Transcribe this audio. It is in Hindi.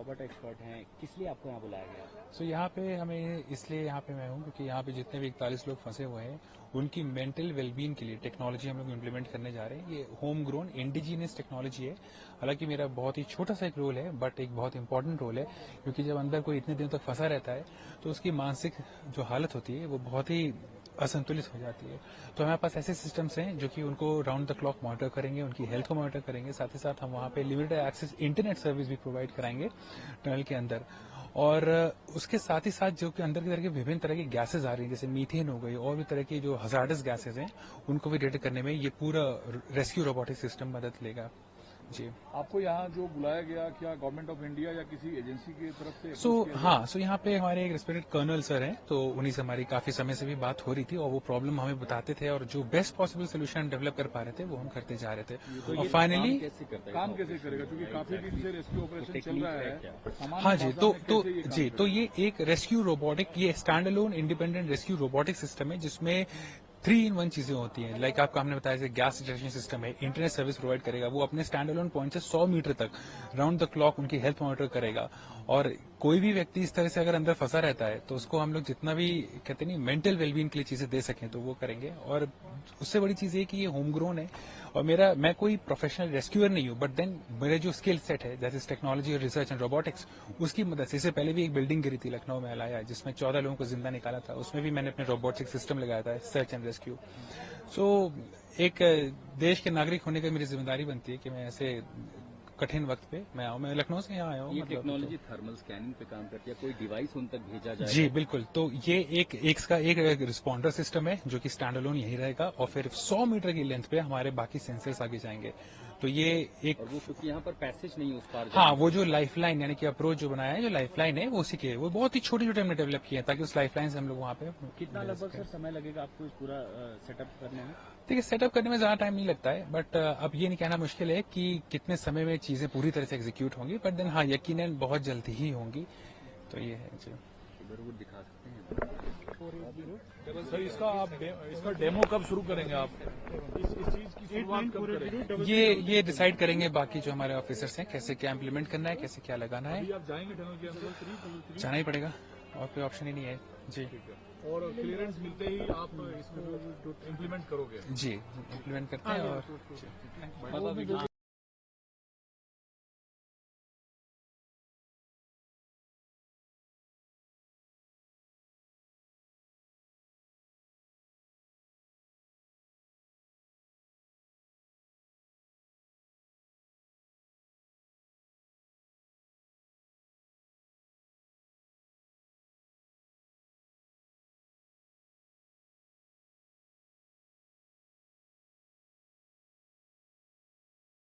रोबोट एक्सपर्ट हैं, किस लिए आपको यहाँ बुलाया गया? सो यहाँ पे हमें इसलिए यहाँ पे मैं हूँ क्योंकि यहाँ पे जितने भी 41 लोग फंसे हुए हैं उनकी मेंटल वेलबींग के लिए टेक्नोलॉजी हम लोग इम्प्लीमेंट करने जा रहे हैं। ये होम ग्रोन इंडिजीनियस टेक्नोलॉजी है। हालांकि मेरा बहुत ही छोटा सा एक रोल है, बट एक बहुत इंपॉर्टेंट रोल है, क्योंकि जब अंदर कोई इतने दिनों तक फंसा रहता है तो उसकी मानसिक जो हालत होती है वो बहुत ही असंतुलित हो जाती है। तो हमारे पास ऐसे सिस्टम्स हैं जो कि उनको राउंड द क्लॉक मॉनिटर करेंगे, उनकी हेल्थ को मॉनिटर करेंगे। साथ ही साथ हम वहाँ पे लिमिटेड एक्सेस इंटरनेट सर्विस भी प्रोवाइड कराएंगे टनल के अंदर। और उसके साथ ही साथ जो कि अंदर की तरह के विभिन्न तरह की गैसेज आ रही हैं, जैसे मीथेन हो गई और भी तरह की जो हजार्डस गैसेज हैं, उनको भी डिटेक्ट करने में ये पूरा रेस्क्यू रोबोटिक सिस्टम मदद लेगा। जी, आपको यहाँ जो बुलाया गया, क्या गवर्नमेंट ऑफ इंडिया या किसी एजेंसी की तरफ से? सो यहाँ पे हमारे एक रिस्पेक्टेड कर्नल सर हैं, तो उन्हीं से हमारी काफी समय से भी बात हो रही थी और वो प्रॉब्लम हमें बताते थे और जो बेस्ट पॉसिबल सोल्यूशन डेवलप कर पा रहे थे वो हम करते जा रहे थे। तो और फाइनली काम कैसे करेगा, क्योंकि काफी दिन से रेस्क्यू ऑपरेशन चल रहा है। हाँ जी, तो ये एक रेस्क्यू रोबोटिक, ये stand alone independent rescue robotic system है जिसमें 3 in 1 चीजें होती हैं। लाइक आपको हमने बताया जैसे गैस डिटेक्शन सिस्टम है, इंटरनेट सर्विस प्रोवाइड करेगा, वो अपने स्टैंड अलोन पॉइंट से 100 मीटर तक राउंड द क्लॉक उनकी हेल्थ मॉनिटर करेगा। और कोई भी व्यक्ति इस तरह से अगर अंदर फंसा रहता है तो उसको हम लोग जितना भी कहते नहीं मेंटल वेलबींग के लिए चीजें दे सकें तो वो करेंगे। और उससे बड़ी चीज ये कि ये होम ग्रोन है और मैं कोई प्रोफेशनल रेस्क्यूअर नहीं हूँ, बट देन मेरे जो स्किल सेट है दैट इज टेक्नोलॉजी और रिसर्च एंड रोबोटिक्स, उसकी मदद से इससे पहले भी एक बिल्डिंग गिरी थी लखनऊ में हलाया जिसमें 14 लोगों को जिंदा निकाला था, उसमें भी मैंने अपने रोबोटिक सिस्टम लगाया था, सर्च एंड रेस्क्यू। सो एक देश के नागरिक होने की मेरी जिम्मेदारी बनती है कि मैं ऐसे कठिन वक्त पे मैं आऊँ। मैं लखनऊ से यहाँ आया हूँ। ये टेक्नोलॉजी थर्मल स्कैनिंग पे काम करती है, कोई डिवाइस उन तक भेजा जाए? जी बिल्कुल, तो ये एक रिस्पॉन्डर सिस्टम है जो कि स्टैंड अलोन यही रहेगा और फिर 100 मीटर की लेंथ पे हमारे बाकी सेंसर्स आगे जाएंगे। तो ये एक, और वो क्योंकि यहाँ पर पैसेज नहीं है उस पार। हाँ, वो जो लाइफलाइन यानी कि अप्रोच जो बनाया है, जो लाइफलाइन है वो उसी के, वो बहुत ही छोटे छोटे हमने डेवलप किए हैं ताकि उस लाइफलाइन से हम लोग वहाँ पे। कितना लगभग सर समय लगेगा आपको इस पूरा सेटअप करने में? देखिए, सेटअप करने में ज्यादा टाइम नहीं लगता है, बट अब ये नहीं कहना मुश्किल है कि कितने समय में चीजें पूरी तरह से एग्जीक्यूट होंगी, बट देन हाँ, यकीनन बहुत जल्दी ही होंगी। तो ये है जी। इधर वो दिखा सकते हैं सर, इसका डेमो कब शुरू करेंगे आप? इस चीज की शुरुआत कब करेंगे? ये डिसाइड करेंगे बाकी जो हमारे ऑफिसर्स हैं, कैसे क्या इम्प्लीमेंट करना है, कैसे क्या लगाना है। आप जाएंगे टनल के अंदर? जाना ही पड़ेगा और कोई ऑप्शन ही नहीं है जी। और क्लियरेंस मिलते ही आप इसको इम्प्लीमेंट करोगे? जी, इम्प्लीमेंट करते हैं और